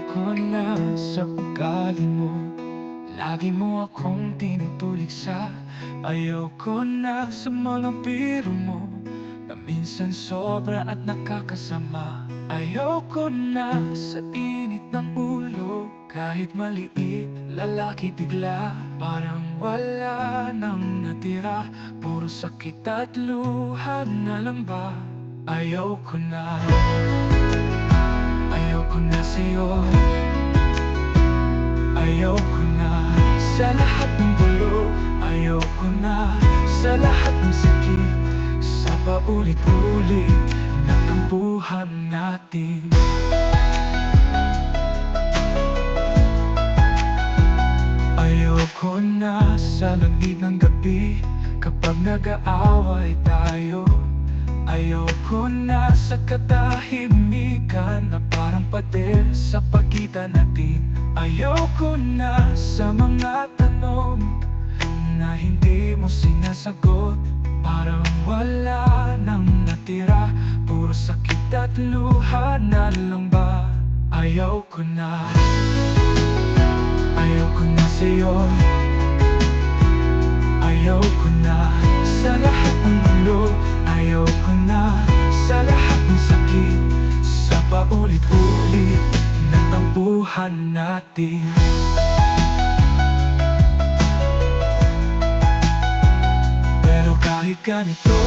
Ayoko na sa ugali mo. Lagi mo akong tinutuligsa. Ayoko na sa mga biro mo na minsan sobra at nakakasama. Ayoko na sa init ng ulo. Kahit maliit, lalaki bigla. Parang wala nang natira. Puro sakit at luha na lang ba? Ayoko na. Ayoko na sa'yo. Ayoko na sa lahat ng gulo. Ayoko na sa lahat ng sakit. Sa paulit-ulit na tampuhan natin. Ayoko na sa lamig ng gabi kapag nag-aaway tayo. Ayoko na sa katahimikan na parang pader sa pagitan natin. Ayoko na sa mga tanong na hindi mo sinasagot. Parang wala nang natira, puro sakit at luha na lang ba? Ayoko na. Ayoko na sa'yo. Ayoko na sa lahat ng gulo. Ayoko na sa lahat ng sakit. Sa paulit-ulit na tampuhan natin. Pero kahit ganito,